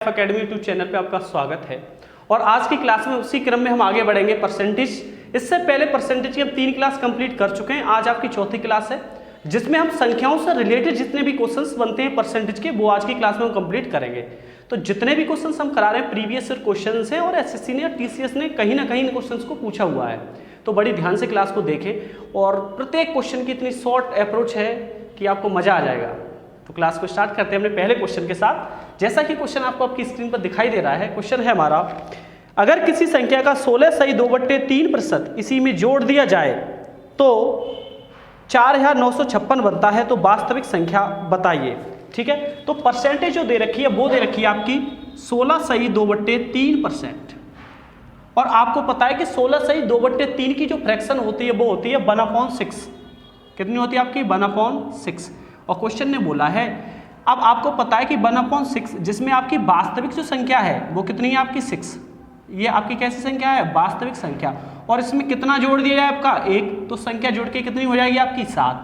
Academy YouTube channel पे आपका स्वागत है। और आज की क्लास में उसी क्रम में हम आगे बढ़ेंगे परसेंटेज। इससे पहले परसेंटेज की हम 3 क्लास कंप्लीट कर चुके हैं। आज आपकी चौथी क्लास है जिसमें हम संख्याओं से रिलेटेड जितने भी क्वेश्चंस बनते हैं परसेंटेज के वो आज की क्लास में हम कंप्लीट करेंगे। तो जितने भी क्वेश्चंस हम करा रहे हैं प्रीवियस ईयर क्वेश्चंस हैं और एसएससी ने और टीसीएस ने कहीं ना कहीं इन क्वेश्चंस को पूछा हुआ है। तो बड़ी ध्यान से क्लास को देखें और प्रत्येक क्वेश्चन की इतनी शॉर्ट अप्रोच है कि आपको मजा आ जाएगा। तो क्लास को स्टार्ट करते हैं अपने पहले क्वेश्चन के साथ। जैसा कि क्वेश्चन आपको आपकी स्क्रीन पर दिखाई दे रहा है, क्वेश्चन है हमारा, अगर किसी संख्या का 16 सही 2/3% इसी में जोड़ दिया जाए तो 4956 बनता है, तो वास्तविक संख्या बताइए। ठीक है, तो परसेंटेज जो दे रखी है वो दे रखी है आपकी 16 सही 2/3%। और आपको पता है कि 16 सही 2/3 की जो फ्रैक्शन होती है वो होती है 1/6। कितनी होती है आपकी? 1/6। और क्वेश्चन ने बोला है, अब आपको पता है कि 1/6 जिसमें आपकी वास्तविक जो संख्या है वो कितनी है आपकी 6। ये आपकी कैसी संख्या है? वास्तविक संख्या। और इसमें कितना जोड़ दिया जाए आपका? 1। तो संख्या जोड़ के कितनी हो जाएगी आपकी? 7।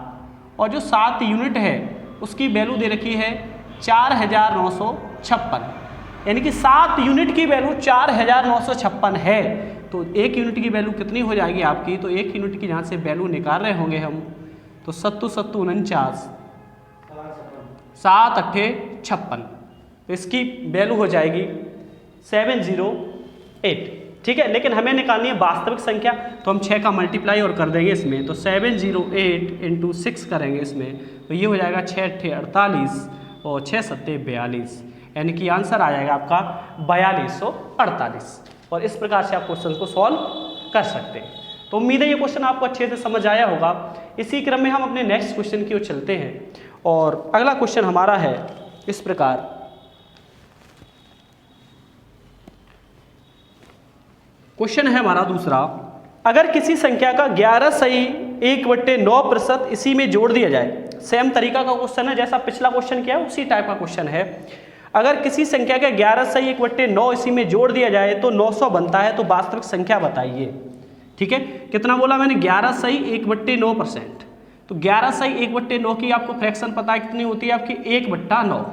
और जो 7 यूनिट है उसकी वैल्यू दे रखी है 4956, यानी कि 7 यूनिट की वैल्यू 4956 है। तो 1 यूनिट की वैल्यू कितनी हो जाएगी आपकी? तो 1 यूनिट की जहाँ से वैल्यू निकाल रहे होंगे हम, तो 7 7 49, 7 8 56, तो इसकी वैल्यू हो जाएगी 708। ठीक है, लेकिन हमें निकालनी है वास्तविक संख्या, तो हम 6 का मल्टीप्लाई और कर देंगे इसमें, तो 708 × 6 करेंगे इसमें, तो ये हो जाएगा 6 8 48 और 6 7 42, यानी कि आंसर आ जाएगा आपका 4248। और इस प्रकार से आप क्वेश्चन को सॉल्व कर सकते हैं। तो उम्मीद है ये क्वेश्चन आपको अच्छे से समझ आया होगा। इसी क्रम में हम अपने नेक्स्ट क्वेश्चन की ओर चलते हैं और अगला क्वेश्चन हमारा है इस प्रकार, क्वेश्चन है हमारा दूसरा, अगर किसी संख्या का 11 सही 1/9% इसी में जोड़ दिया जाए। सेम तरीका का क्वेश्चन है जैसा पिछला क्वेश्चन किया उसी टाइप का क्वेश्चन है। अगर किसी संख्या का 11 सही 1/9 इसी में जोड़ दिया जाए तो 900 बनता है, तो वास्तविक संख्या बताइए। ठीक है, कितना बोला मैंने? 11 सही 1/9%। तो 11 सही 1/9 की आपको फ्रैक्शन पता है कितनी होती है आपकी? 1/9।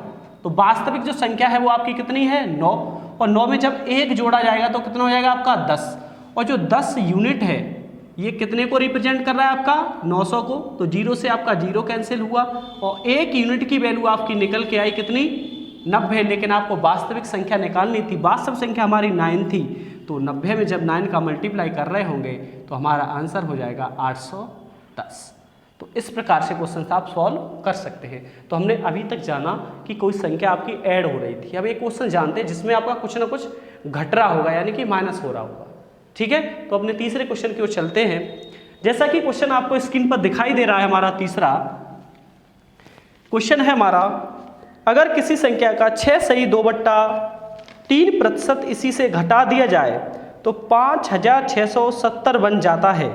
तो वास्तविक जो संख्या है वो आपकी कितनी है? 9। और 9 में जब 1 जोड़ा जाएगा तो कितना हो जाएगा आपका? 10। और जो 10 यूनिट है ये कितने को रिप्रेजेंट कर रहा है आपका? 900 को। तो 0 से आपका 0 कैंसिल हुआ और 1 यूनिट की वैल्यू आपकी निकल के आई कितनी? 90। लेकिन आपको वास्तविक संख्या निकालनी थी, वास्तविक संख्या हमारी 9 थी, तो 90 में जब 9 का मल्टीप्लाई कर रहे होंगे तो हमारा आंसर हो जाएगा 810। तो इस प्रकार से क्वेश्चन आप सॉल्व कर सकते हैं। तो हमने अभी तक जाना कि कोई संख्या आपकी ऐड हो रही थी। अब एक क्वेश्चन जानते हैं जिसमें आपका कुछ ना कुछ घट रहा होगा, यानी कि माइनस हो रहा होगा। ठीक है, तो अपने तीसरे क्वेश्चन की ओर चलते हैं। जैसा कि क्वेश्चन आपको स्क्रीन पर दिखाई दे रहा है, हमारा तीसरा क्वेश्चन है हमारा, अगर किसी संख्या का 6 सही 2/3% इसी से घटा दिया जाए तो 5670 बन जाता है,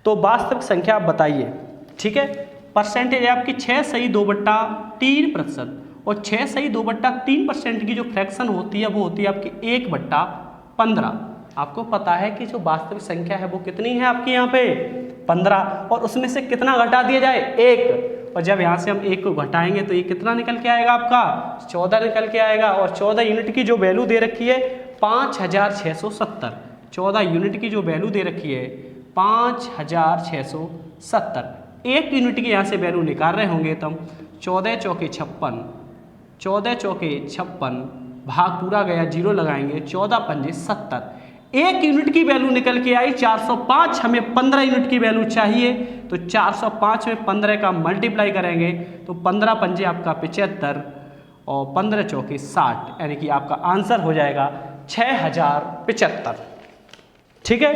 तो वास्तविक संख्या बताइए। ठीक है, परसेंटेज है आपकी 6 सही 2/3%। और 6 सही 2/3% की जो फ्रैक्शन होती है वो होती है आपकी 1/15। आपको पता है कि जो वास्तविक संख्या है वो कितनी है आपकी यहाँ पे? 15। और उसमें से कितना घटा दिया जाए? 1। और जब यहाँ से हम 1 को घटाएंगे तो ये कितना निकल के आएगा आपका? 14 निकल के आएगा। और 14 यूनिट की जो वैल्यू दे रखी है 5670। 14 यूनिट की जो वैल्यू दे रखी है 5670। 1 यूनिट की यहाँ से वैल्यू निकाल रहे होंगे तो हम 14 चौके 56, 14 चौके 56 भाग पूरा गया 0 लगाएंगे, 14 पंजे 70। 1 यूनिट की वैल्यू निकल के आई 405। हमें 15 यूनिट की वैल्यू चाहिए, तो 405 में 15 का मल्टीप्लाई करेंगे तो 15 पंजे आपका 75 और 15 चौके 60, यानी कि आपका आंसर हो जाएगा 6075। ठीक है,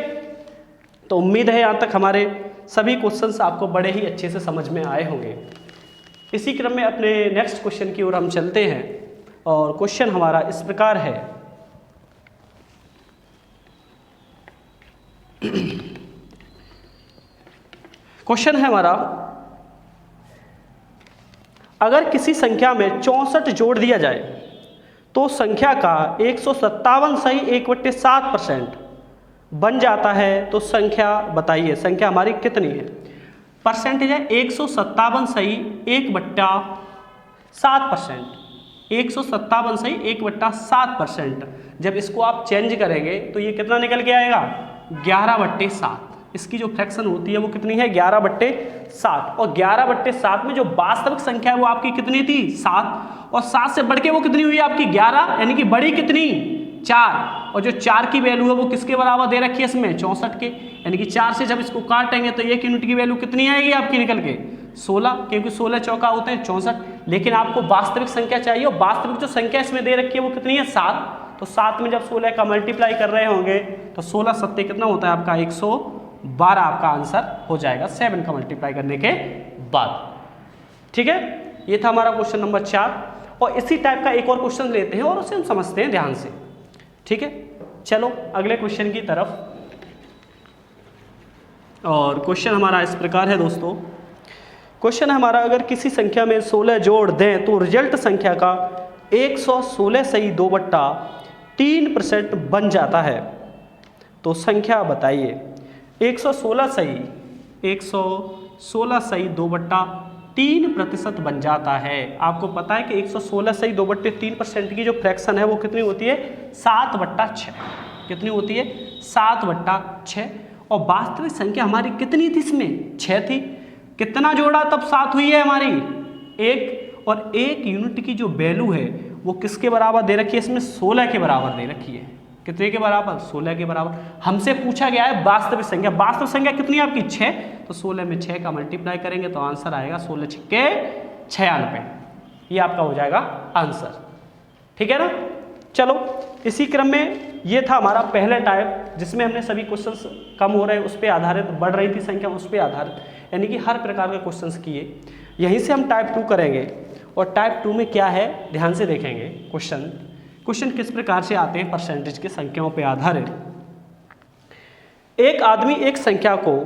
तो उम्मीद है यहाँ तक हमारे सभी क्वेश्चंस आपको बड़े ही अच्छे से समझ में आए होंगे। इसी क्रम में अपने नेक्स्ट क्वेश्चन की ओर हम चलते हैं और क्वेश्चन हमारा इस प्रकार है, क्वेश्चन है हमारा, अगर किसी संख्या में 64 जोड़ दिया जाए तो संख्या का 157 सही 1/7% बन जाता है, तो संख्या बताइए। संख्या हमारी कितनी है? परसेंटेज है 157 सही 1/7%। 157 सही 1/7%। जब इसको आप चेंज करेंगे तो ये कितना निकल के आएगा 11/7। इसकी जो फ्रैक्शन होती है वो कितनी है 11/7। और 11/7 में जो वास्तविक संख्या है वो आपकी कितनी थी 7, और 7 से बढ़ के वो कितनी हुई आपकी 11, यानी कि बड़ी कितनी 4, और जो 4 की वैल्यू है वो किसके बराबर दे रखी है इसमें 64 के, यानी कि 4 से जब इसको काटेंगे तो 1 यूनिट की वैल्यू कितनी आएगी आपकी निकल के 16, क्योंकि 16 चौका होते हैं 64। लेकिन आपको वास्तविक संख्या चाहिए, और वास्तविक जो संख्या इसमें दे रखी है वो कितनी है 7। तो 7 में जब 16 का मल्टीप्लाई कर रहे होंगे तो 16 सत्ते कितना होता है आपका 112 आपका आंसर हो जाएगा 7 का मल्टीप्लाई करने के बाद। ठीक है, ये था हमारा क्वेश्चन नंबर 4। और इसी टाइप का एक और क्वेश्चन लेते हैं और उसे हम समझते हैं ध्यान से। ठीक है, चलो अगले क्वेश्चन की तरफ। और क्वेश्चन हमारा इस प्रकार है दोस्तों। क्वेश्चन हमारा, अगर किसी संख्या में 16 जोड़ दें तो रिजल्ट संख्या का 116 सही 2/3% बन जाता है, तो संख्या बताइए। 116 सही 2/3% बन जाता है। आपको पता है कि 116 सही 2/3% की जो फ्रैक्शन है वो कितनी होती है 7/6। कितनी होती है 7/6। और वास्तविक संख्या हमारी कितनी थी इसमें 6 थी। कितना जोड़ा तब 7 हुई है हमारी 1, और 1 यूनिट की जो वैल्यू है वो किसके बराबर दे रखी है इसमें 16 के बराबर दे रखी है। कितने के बराबर 16 के बराबर। हमसे पूछा गया है वास्तविक संख्या। वास्तविक संख्या कितनी है आपकी 6, तो 16 में 6 का मल्टीप्लाई करेंगे तो आंसर आएगा 16 छक्के 96। ये आपका हो जाएगा आंसर। ठीक है ना। चलो इसी क्रम में ये था हमारा पहला टाइप, जिसमें हमने सभी क्वेश्चंस कम हो रहे उस पर आधारित, बढ़ रही थी संख्या उस पर आधारित, यानी कि हर प्रकार के क्वेश्चंस किए। यहीं से हम टाइप 2 करेंगे, और टाइप 2 में क्या है ध्यान से देखेंगे। क्वेश्चन किस प्रकार से आते हैं परसेंटेज की संख्याओं पर आधारित। एक आदमी एक संख्या को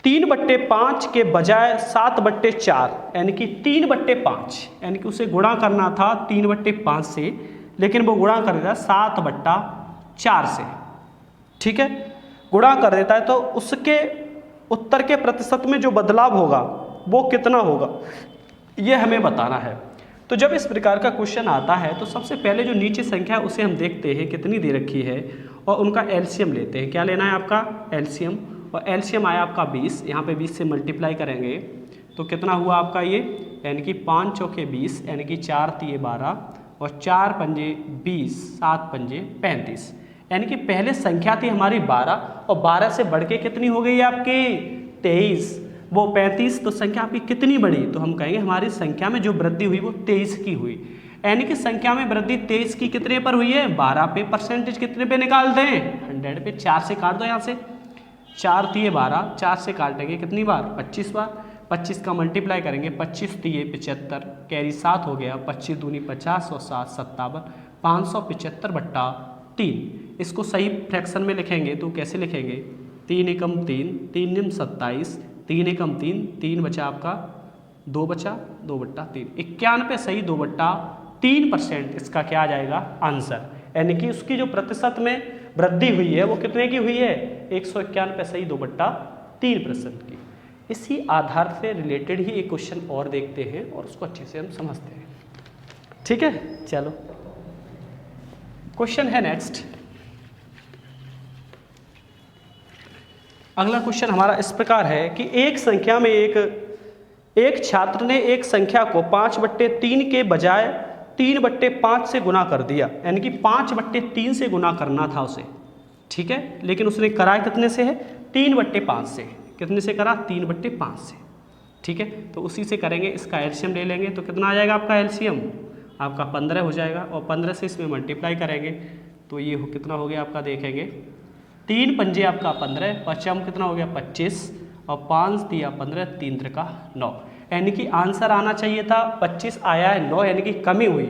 3/5 के बजाय 7/4 यानी कि 3/5, यानी कि उसे गुणा करना था 3/5 से, लेकिन वो गुणा कर देता है 7/4 से। ठीक है, गुणा कर देता है तो उसके उत्तर के प्रतिशत में जो बदलाव होगा वो कितना होगा ये हमें बताना है। तो जब इस प्रकार का क्वेश्चन आता है तो सबसे पहले जो नीचे संख्या है उसे हम देखते हैं कितनी दे रखी है, और उनका एलसीएम लेते हैं। क्या लेना है आपका एलसीएम, और एलसीएम आया आपका 20। यहाँ पे 20 से मल्टीप्लाई करेंगे तो कितना हुआ आपका ये, यानी कि 5 चौके 20, यानी कि 4 तिये 12, और 4 पंजे 20, 7 पंजे 35, यानी कि पहले संख्या थी हमारी 12, और 12 से बढ़ के कितनी हो गई आपकी 23, वो 35। तो संख्या आपकी कितनी बढ़ी, तो हम कहेंगे हमारी संख्या में जो वृद्धि हुई वो 23 की हुई, यानी कि संख्या में वृद्धि 23 की कितने पर हुई है 12 पे। परसेंटेज कितने पे निकाल दें 100 पे। 4 से काट दो यहाँ से, 4 तिये 12, 4 से काटेंगे कितनी बार 25 बार। 25 का मल्टीप्लाई करेंगे, 25 तिये 75, कैरी 7 हो गया, 25 दूनी 50 और 7 57, 575/3। इसको सही फ्रैक्शन में लिखेंगे तो कैसे लिखेंगे, 3 एकम 3, 3 निम 27, 3 एकम 3, 3 बचा आपका 2 बचा 2/3, 91 सही 2/3% इसका क्या आ जाएगा आंसर, यानी कि उसकी जो प्रतिशत में वृद्धि हुई है वो कितने की हुई है 191 सही 2/3% की। इसी आधार से रिलेटेड ही एक क्वेश्चन और देखते हैं और उसको अच्छे से हम समझते हैं। ठीक है, चलो क्वेश्चन है नेक्स्ट। अगला क्वेश्चन हमारा इस प्रकार है कि एक संख्या में एक छात्र ने एक संख्या को 5/3 के बजाय 3/5 से गुना कर दिया, यानी कि 5/3 से गुना करना था उसे। ठीक है, लेकिन उसने करा कितने से है 3/5 से। कितने से करा 3/5 से। ठीक है, तो उसी से करेंगे, इसका एलसीएम ले लेंगे तो कितना आ जाएगा आपका एलसीएम आपका 15 हो जाएगा, और 15 से इसमें मल्टीप्लाई करेंगे तो ये कितना हो गया आपका देखेंगे 3 पंजे आपका 15, पचम कितना हो गया 25, और 5 दिया 15, 3 त्रिका 9, यानी कि आंसर आना चाहिए था 25 आया है 9, यानी कि कमी हुई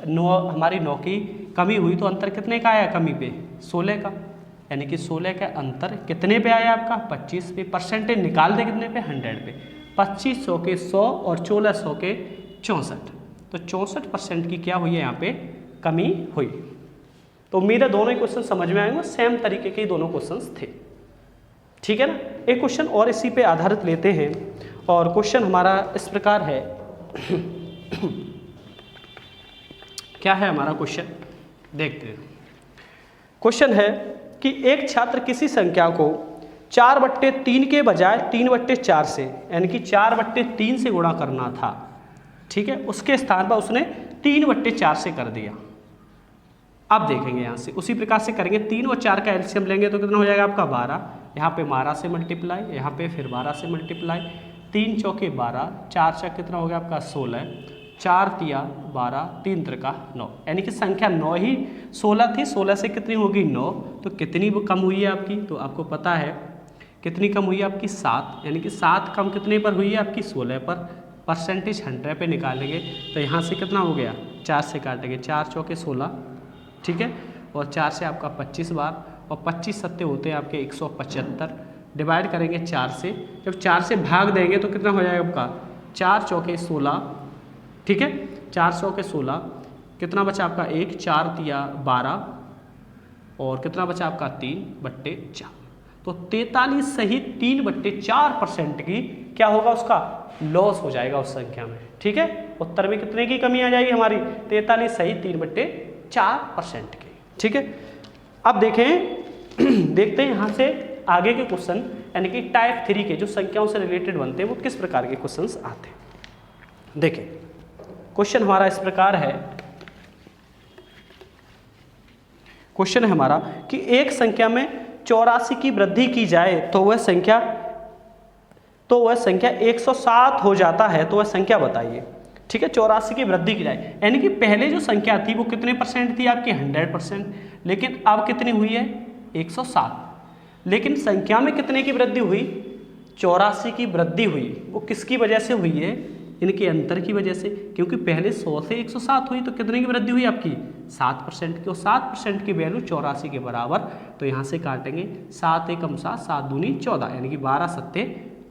9, हमारी 9 की कमी हुई। तो अंतर कितने का आया कमी पे 16 का, यानी कि 16 का अंतर कितने पे आया आपका 25 पे। परसेंटेज निकाल दे कितने पे 100 पे। 2500 के 100 और 1600 के 64, तो 64% की क्या हुई है यहाँ पे कमी हुई। तो उम्मीद है दोनों ही क्वेश्चन समझ में आएंगे, सेम तरीके के दोनों क्वेश्चंस थे। ठीक है ना। एक क्वेश्चन और इसी पे आधारित लेते हैं, और क्वेश्चन हमारा इस प्रकार है क्या है हमारा क्वेश्चन, देखते हैं। क्वेश्चन है कि एक छात्र किसी संख्या को 4/3 के बजाय 3/4 से, यानी कि 4/3 से गुणा करना था, ठीक है, उसके स्थान पर उसने 3/4 से कर दिया। अब देखेंगे यहाँ से उसी प्रकार से करेंगे, 3 और 4 का एलसीएम लेंगे तो कितना हो जाएगा आपका 12, यहाँ पे 12 से मल्टीप्लाई, यहाँ पे फिर 12 से मल्टीप्लाई, 3 चौके 12, 4 चौक कितना हो गया आपका 16, 4 तिया 12, 3 त्रिका 9, यानी कि संख्या 9 ही 16 थी, 16 से कितनी होगी 9, तो कितनी कम हुई है आपकी, तो आपको पता है कितनी कम हुई है आपकी 7, यानी कि 7 कम कितने पर हुई है आपकी 16 पर, परसेंटेज 100 पे निकालेंगे तो यहाँ से कितना हो गया 4 से काटेंगे, 4 चौके 16, ठीक है, और 4 से आपका 25 बार, और 25 सत्ते होते हैं आपके 175, डिवाइड करेंगे 4 से, जब 4 से भाग देंगे तो कितना हो जाएगा आपका 4 चौके 16, ठीक है, 4 चौके 16, कितना बचा आपका 1, 4 तिया 12, और कितना बचा आपका 3/4, तो 43 सहित 3/4% की क्या होगा उसका लॉस हो जाएगा उस संख्या में, ठीक है। उत्तर में कितने की कमी आ जाएगी हमारी 43 सहित 3/4% की, ठीक है। अब देखें देखते हैं यहाँ से आगे के क्वेश्चन, यानी कि टाइप 3 के जो संख्याओं से रिलेटेड बनते हैं वो किस प्रकार के क्वेश्चंस आते हैं। देखें क्वेश्चन हमारा इस प्रकार है, क्वेश्चन है हमारा कि एक संख्या में 84 की वृद्धि की जाए तो वह संख्या 107 हो जाता है, तो वह संख्या बताइए, ठीक है। 84 की वृद्धि की जाए, यानी कि पहले जो संख्या थी वो कितने परसेंट थी आपकी 100%, लेकिन अब कितनी हुई है 107, लेकिन संख्या में कितने की वृद्धि हुई 84 की वृद्धि हुई, वो किसकी वजह से हुई है, इनके अंतर की वजह से, क्योंकि पहले 100 से 107 हुई तो कितने की वृद्धि हुई आपकी 7% की, और 7% की वैल्यू 84 के बराबर, तो यहाँ से काटेंगे 7 एकम 7, 7 दूनी 14, यानी कि 12 सत्ते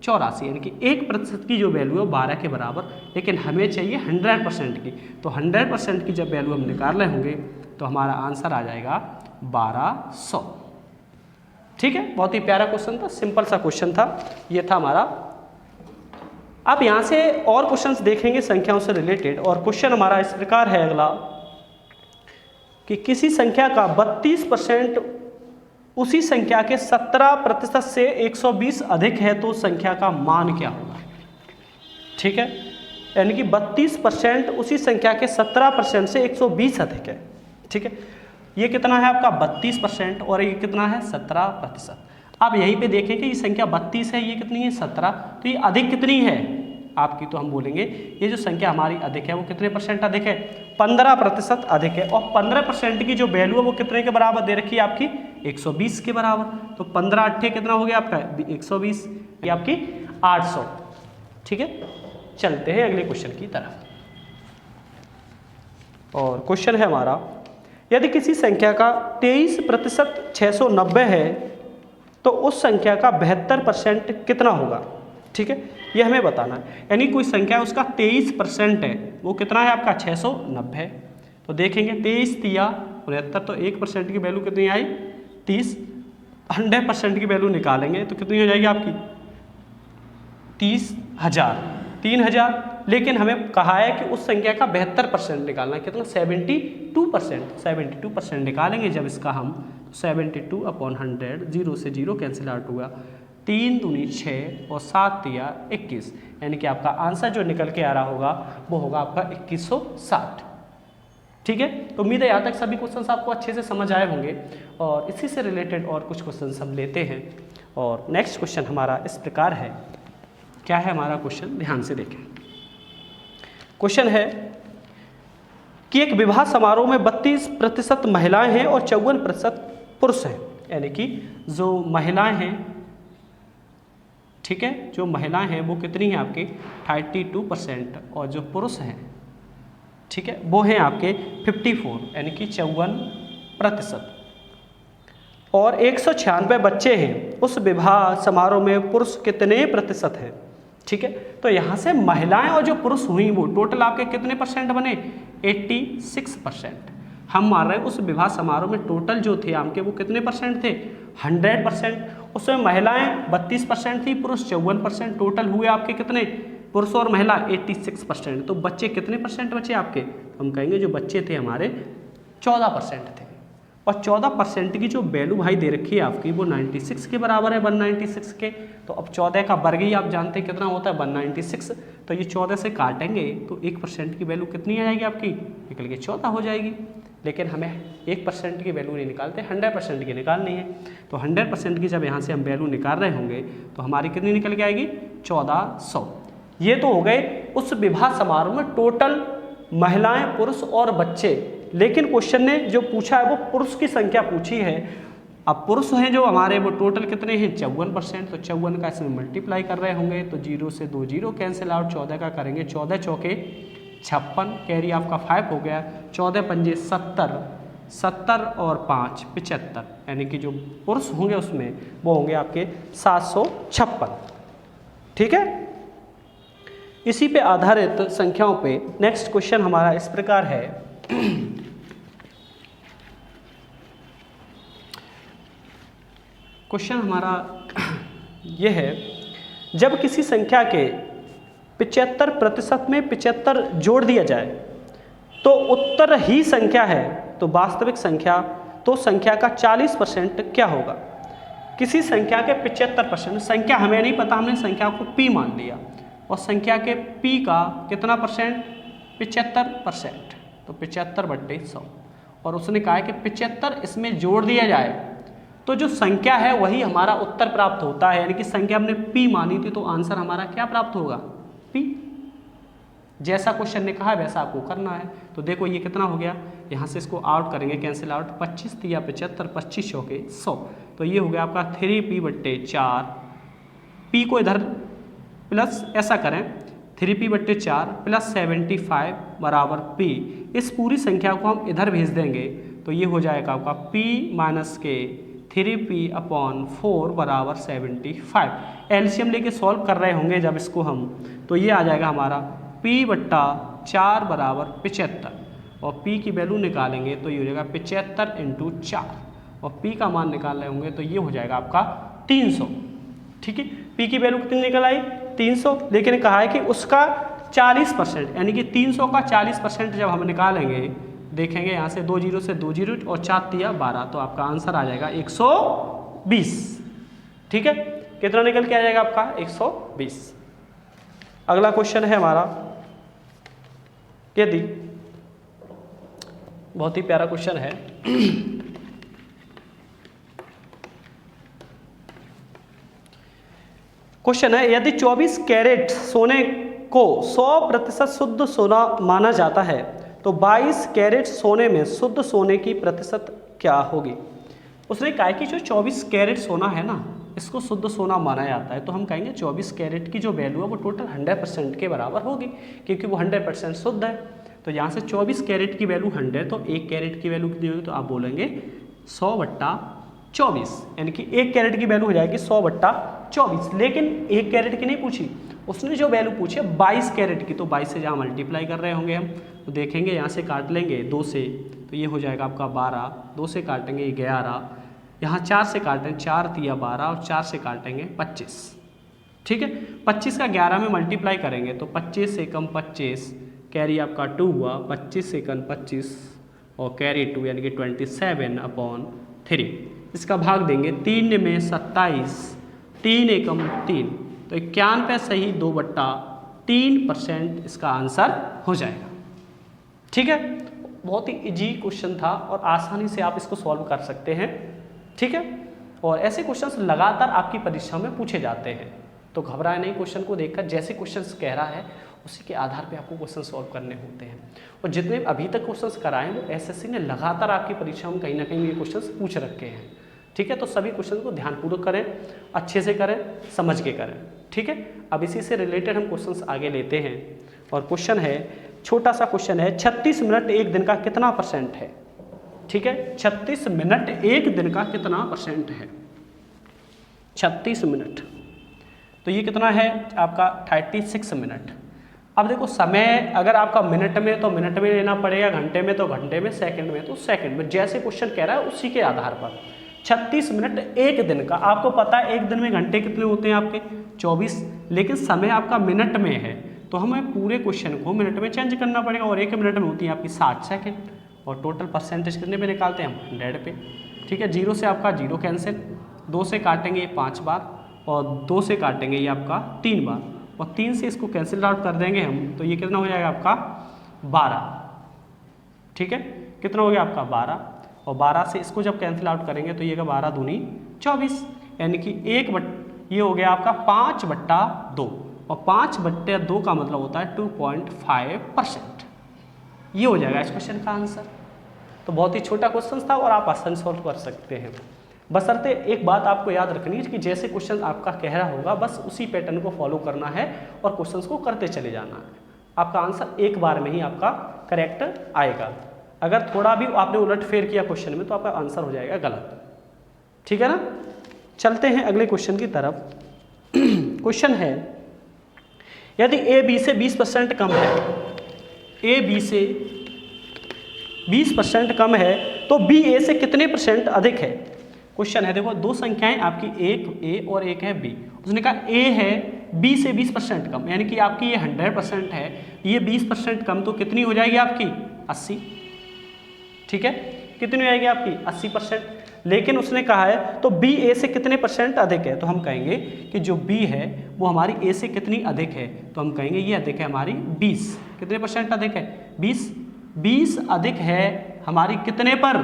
84, यानी कि 1% की जो वैल्यू है 12 के बराबर, लेकिन हमें चाहिए 100% की, तो 100% की जब वैल्यू हम निकाल रहे होंगे तो हमारा आंसर आ जाएगा 1200, ठीक है। बहुत ही प्यारा क्वेश्चन था, सिंपल सा क्वेश्चन था, ये था हमारा। अब यहाँ से और क्वेश्चंस देखेंगे संख्याओं से रिलेटेड, और क्वेश्चन हमारा इस प्रकार है अगला कि किसी संख्या का 32% उसी संख्या के 17% से 120 अधिक है तो संख्या का मान क्या होगा, ठीक है, यानी कि 32% उसी संख्या के 17% से 120 अधिक है, ठीक है। ये कितना है आपका 32% और ये कितना है 17%। अब यहीं पे देखें कि ये संख्या 32 है, ये कितनी है 17, तो ये अधिक कितनी है आपकी, तो हम बोलेंगे ये जो संख्या हमारी अधिक है वो कितने परसेंट अधिक है 15% अधिक है, और 15% की जो वैल्यू है वो कितने के बराबर दे रखी है आपकी 120 के बराबर, तो 15 अट्ठे कितना हो गया आपका 120, ये आपकी 800, ठीक है। चलते हैं अगले क्वेश्चन की तरफ, और क्वेश्चन है हमारा यदि किसी संख्या का 23% 690 है तो उस संख्या का 72% कितना होगा, ठीक है, ये हमें बताना है। यानी कोई संख्या है उसका 23% है, वो कितना है आपका 690, तो देखेंगे 23 तिया 69, तो 1% की वैल्यू कितनी आई 30, 100% की वैल्यू निकालेंगे तो कितनी हो जाएगी आपकी 30,000, लेकिन हमें कहा है कि उस संख्या का 72% निकालना है, कितना 72% निकालेंगे जब इसका हम 72/100, 0 से 0 कैंसिल आउट हुआ, 3 दूनी 6 और 7 तिया 21, यानी कि आपका आंसर जो निकल के आ रहा होगा वो होगा आपका 2160, ठीक है। तो उम्मीद है यहाँ तक सभी क्वेश्चंस आपको अच्छे से समझ आए होंगे, और इसी से रिलेटेड और कुछ क्वेश्चंस हम लेते हैं। और नेक्स्ट क्वेश्चन हमारा इस प्रकार है, क्या है हमारा क्वेश्चन, ध्यान से देखें। क्वेश्चन है कि एक विवाह समारोह में 32% महिलाएं हैं और 54% पुरुष हैं, यानी कि जो महिलाएं हैं, ठीक है, जो महिलाएं हैं वो कितनी हैं आपके 32%, और जो पुरुष हैं, ठीक है, वो हैं आपके 54, यानी कि 54%, और 196 बच्चे हैं। उस विवाह समारोह में पुरुष कितने प्रतिशत हैं, ठीक है। तो यहाँ से महिलाएं और जो पुरुष हुई वो टोटल आपके कितने परसेंट बने 86%। हम मान रहे हैं उस विवाह समारोह में टोटल जो थे आपके वो कितने परसेंट थे 100%, उसमें महिलाएं 32% थी, पुरुष 54%, टोटल हुए आपके कितने पुरुष और महिला 86%। तो बच्चे कितने परसेंट बचे आपके? हम कहेंगे जो बच्चे थे हमारे 14% थे। और 14% की जो वैल्यू भाई दे रखी है आपकी वो 96 के बराबर है, 196 के। तो अब 14 का वर्ग ही आप जानते हैं कितना होता है, 196। तो ये 14 से काटेंगे तो 1% की वैल्यू कितनी आ जाएगी आपकी? निकल के 14 हो जाएगी। लेकिन हमें 1% की वैल्यू नहीं निकालते, 100% की निकालनी है। तो 100% की जब यहाँ से हम वैल्यू निकाल रहे होंगे तो हमारी कितनी निकल के आएगी? 1400। ये तो हो गए उस विवाह समारोह में टोटल महिलाएं, पुरुष और बच्चे। लेकिन क्वेश्चन ने जो पूछा है वो पुरुष की संख्या पूछी है। अब पुरुष हैं जो हमारे वो टोटल कितने हैं? 54%। तो 54 का इसमें मल्टीप्लाई कर रहे होंगे तो 0 से 2 0 कैंसिल आउट, 14 का करेंगे 14 चौके 56, कैरी आपका 5 हो गया, 14 पंजे 70, 70 और 5 75, यानी कि जो पुरुष होंगे उसमें वो होंगे आपके 756। ठीक है, इसी पे आधारित संख्याओं पे नेक्स्ट क्वेश्चन हमारा इस प्रकार है। क्वेश्चन हमारा यह है, जब किसी संख्या के 75% में 75 जोड़ दिया जाए तो उत्तर ही संख्या है तो वास्तविक संख्या, तो संख्या का 40% क्या होगा? किसी संख्या के 75%, संख्या हमें नहीं पता, हमने संख्या को p मान लिया और संख्या के p का कितना परसेंट? 75%। तो 75/100 और उसने कहा है कि 75 इसमें जोड़ दिया जाए तो जो संख्या है वही हमारा उत्तर प्राप्त होता है। यानी कि संख्या हमने p मानी थी तो आंसर हमारा क्या प्राप्त होगा? p। जैसा क्वेश्चन ने कहा वैसा आपको करना है। तो देखो ये कितना हो गया, यहाँ से इसको आउट करेंगे, कैंसिल आउट, 25 या 75, 25 चौके 100। तो ये हो गया आपका 3p/4। p को इधर प्लस ऐसा करें 3p/4 प्लस 75 बराबर p। इस पूरी संख्या को हम इधर भेज देंगे तो ये हो जाएगा आपका p माइनस के 3p/4 बराबर 75। एलसीएम लेके सॉल्व कर रहे होंगे जब इसको हम, तो ये आ जाएगा हमारा p/4 बराबर 75 और p की वैल्यू निकालेंगे तो ये हो जाएगा 75 × 4 और p का मान निकाल रहे होंगे तो ये हो जाएगा आपका 300। ठीक है, p की वैल्यू कितनी निकल आई? 300। लेकिन कहा है कि उसका 40%, यानी कि 300 का 40% जब हम निकालेंगे, देखेंगे यहाँ से 2 0 से 2 0 और 4 तिया 12, तो आपका आंसर आ जाएगा 120। ठीक है, कितना निकल के आ जाएगा आपका? 120। अगला क्वेश्चन है हमारा, यदि, बहुत ही प्यारा क्वेश्चन है। क्वेश्चन है, यदि 24 कैरेट सोने को 100% शुद्ध सोना माना जाता है तो 22 कैरेट सोने में शुद्ध सोने की प्रतिशत क्या होगी? उसने कहा कि जो 24 कैरेट सोना है ना, इसको शुद्ध सोना माना जाता है, तो हम कहेंगे 24 कैरेट की जो वैल्यू है वो टोटल 100% के बराबर होगी, क्योंकि वो 100% शुद्ध है। तो यहाँ से 24 कैरेट की वैल्यू 100, तो 1 कैरेट की वैल्यू कितनी होगी? तो आप बोलेंगे 100/24, यानी कि 1 कैरेट की वैल्यू हो जाएगी 100/24। लेकिन 1 कैरेट की नहीं पूछी, उसने जो वैल्यू पूछी है 22 कैरेट की, तो 22 से जहाँ मल्टीप्लाई कर रहे होंगे हम, तो देखेंगे यहाँ से काट लेंगे 2 से, तो ये हो जाएगा आपका 12, 2 से काटेंगे 11, यहाँ 4 से काटेंगे 4 तिया 12 और 4 से काटेंगे 25। ठीक है, 25 का 11 में मल्टीप्लाई करेंगे तो 25 से कम 25, कैरी आपका 2 हुआ, 25 से कम 25 और कैरी 2 यानी कि 27/3। इसका भाग देंगे 3 में 27, 3 एकम 3, तो 91 सही 2/3% इसका आंसर हो जाएगा। ठीक है, बहुत ही इजी क्वेश्चन था और आसानी से आप इसको सॉल्व कर सकते हैं। ठीक है, और ऐसे क्वेश्चंस लगातार आपकी परीक्षा में पूछे जाते हैं, तो घबराए नहीं। क्वेश्चन को देखकर जैसे क्वेश्चंस कह रहा है उसी के आधार पे आपको क्वेश्चन सॉल्व करने होते हैं। और जितने अभी तक क्वेश्चंस कराए वो एसएससी ने लगातार आपकी परीक्षा में कहीं ना कहीं ये क्वेश्चंस पूछ रखे हैं। ठीक है, तो सभी क्वेश्चन को ध्यानपूर्वक करें, अच्छे से करें, समझ के करें। ठीक है, अब इसी से रिलेटेड हम क्वेश्चंस आगे लेते हैं और क्वेश्चन है, छोटा सा क्वेश्चन है, 36 मिनट एक दिन का कितना % है? ठीक है, 36 मिनट एक दिन का कितना % है? 36 मिनट, तो ये कितना है आपका 36 मिनट। अब देखो समय अगर आपका मिनट में तो मिनट में लेना पड़ेगा, घंटे में तो घंटे में, सेकंड में तो सेकंड में, जैसे क्वेश्चन कह रहा है उसी के आधार पर। 36 मिनट एक दिन का, आपको पता है एक दिन में घंटे कितने होते हैं आपके? 24, लेकिन समय आपका मिनट में है, तो हमें पूरे क्वेश्चन को मिनट में चेंज करना पड़ेगा, और 1 मिनट में होती है आपकी 60 सेकेंड, और टोटल परसेंटेज कितने पे निकालते हैं हम 100 पे। ठीक है, 0 से आपका 0 कैंसिल, 2 से काटेंगे ये 5 बार, और 2 से काटेंगे ये आपका 3 बार, और 3 से इसको कैंसिल आउट कर देंगे हम, तो ये कितना हो जाएगा आपका 12। ठीक है, कितना हो गया आपका 12, और 12 से इसको जब कैंसिल आउट करेंगे तो ये 12 दूनी 24, यानी कि ये हो गया आपका 5/2, और 5/2 का मतलब होता है 2.5%। ये हो जाएगा इस क्वेश्चन का आंसर। तो बहुत ही छोटा क्वेश्चन था और आप आसानी सॉल्व कर सकते हैं। बशर्ते एक बात आपको याद रखनी है कि जैसे क्वेश्चन आपका कह रहा होगा बस उसी पैटर्न को फॉलो करना है और क्वेश्चंस को करते चले जाना है। आपका आंसर एक बार में ही आपका करेक्ट आएगा। अगर थोड़ा भी आपने उलट फेर किया क्वेश्चन में तो आपका आंसर हो जाएगा गलत। ठीक है ना, चलते हैं अगले क्वेश्चन की तरफ। क्वेश्चन है, यदि ए बी से 20% कम है, ए बी से 20% कम है तो बी ए से कितने % अधिक है। क्वेश्चन है, देखो दो संख्याएं आपकी, एक ए और एक है बी। उसने कहा ए है बी से 20% कम, यानी कि आपकी ये 100% है, ये 20% कम, तो कितनी हो जाएगी आपकी 80। ठीक है, कितनी हो जाएगी आपकी 80%। लेकिन उसने कहा है तो बी ए से कितने % अधिक है, तो हम कहेंगे कि जो बी है वो हमारी ए से कितनी अधिक है, तो हम कहेंगे ये अधिक है हमारी 20। कितने % अधिक है 20 अधिक है हमारी कितने पर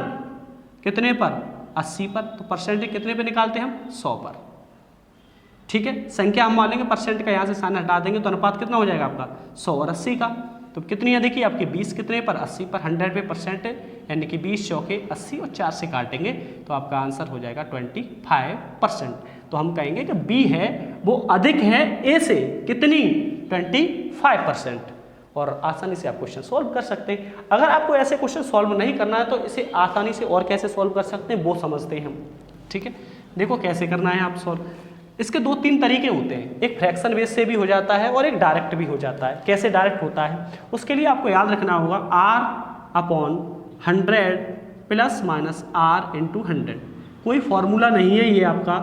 80 पर। तो परसेंटेज कितने पे निकालते हैं हम 100 पर। ठीक है, संख्या हम मान लेंगे, परसेंट का यहाँ से साइन हटा देंगे तो अनुपात कितना हो जाएगा आपका 100 और 80 का। तो कितनी है देखिए आपकी 20 कितने पर 80 पर, 100 पे %, यानी कि 20 चौके 80 और 4 से काटेंगे तो आपका आंसर हो जाएगा 25%। तो हम कहेंगे कि बी है वो अधिक है ए से कितनी 25%। और आसानी से आप क्वेश्चन सॉल्व कर सकते हैं। अगर आपको ऐसे क्वेश्चन सॉल्व नहीं करना है तो इसे आसानी से और कैसे सॉल्व कर सकते हैं वो समझते हैं हम। ठीक है, देखो कैसे करना है आप सॉल्व। इसके 2-3 तरीके होते हैं, एक फ्रैक्शन बेस से भी हो जाता है और एक डायरेक्ट भी हो जाता है। कैसे डायरेक्ट होता है उसके लिए आपको याद रखना होगा R/100 प्लस माइनस R × 100। कोई फॉर्मूला नहीं है ये आपका,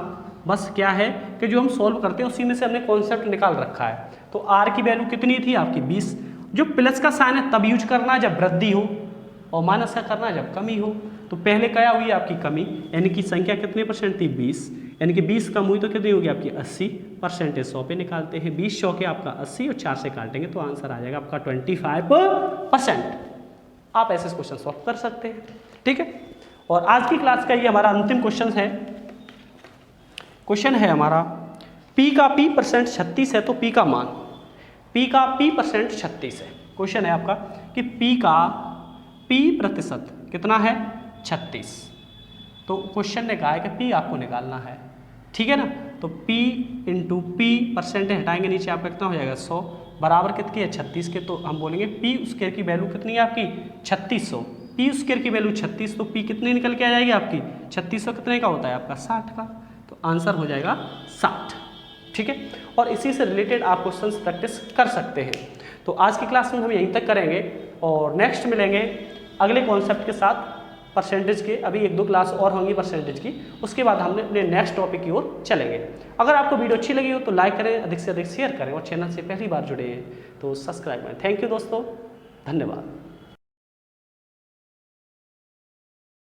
बस क्या है कि जो हम सॉल्व करते हैं उसी में से हमने कॉन्सेप्ट निकाल रखा है। तो R की वैल्यू कितनी थी आपकी 20। जो प्लस का साइन है तब यूज करना है जब वृद्धि हो, और माइनस का करना है जब कमी हो। तो पहले क्या हुई आपकी कमी, यानी कि संख्या कितने % थी 20, यानी कि 20 कम हुई तो कितनी होगी आपकी 80। परसेंटेज 100 पे निकालते हैं, 20 चौके आपका 80 और 4 से काटेंगे तो आंसर आ जाएगा आपका 25%। आप ऐसे क्वेश्चन सॉल्व कर सकते हैं। ठीक है, और आज की क्लास का ये हमारा अंतिम क्वेश्चन है। क्वेश्चन है हमारा P का P% 36 है तो P का मान, P का P% 36 है। क्वेश्चन है आपका कि P का P% कितना है 36। तो क्वेश्चन ने कहा है कि P आपको निकालना है। ठीक है ना, तो P × P% हटाएंगे नीचे आपका कितना हो जाएगा 100 बराबर कितनी है 36 के। तो हम बोलेंगे P² की वैल्यू कितनी है आपकी 3600। P² की वैल्यू 36, तो P कितनी निकल के आ जाएगी आपकी 3600 कितने का होता है आपका 60 का। तो आंसर हो जाएगा 60। ठीक है, और इसी से रिलेटेड आप क्वेश्चंस प्रैक्टिस कर सकते हैं। तो आज की क्लास में हम यहीं तक करेंगे और नेक्स्ट मिलेंगे अगले कॉन्सेप्ट के साथ परसेंटेज के। अभी 1-2 क्लास और होंगी परसेंटेज की, उसके बाद हम अपने नेक्स्ट टॉपिक की ओर चलेंगे। अगर आपको वीडियो अच्छी लगी हो तो लाइक करें, अधिक से अधिक शेयर करें, और चैनल से पहली बार जुड़े हैं तो सब्सक्राइब करें। थैंक यू दोस्तों, धन्यवाद।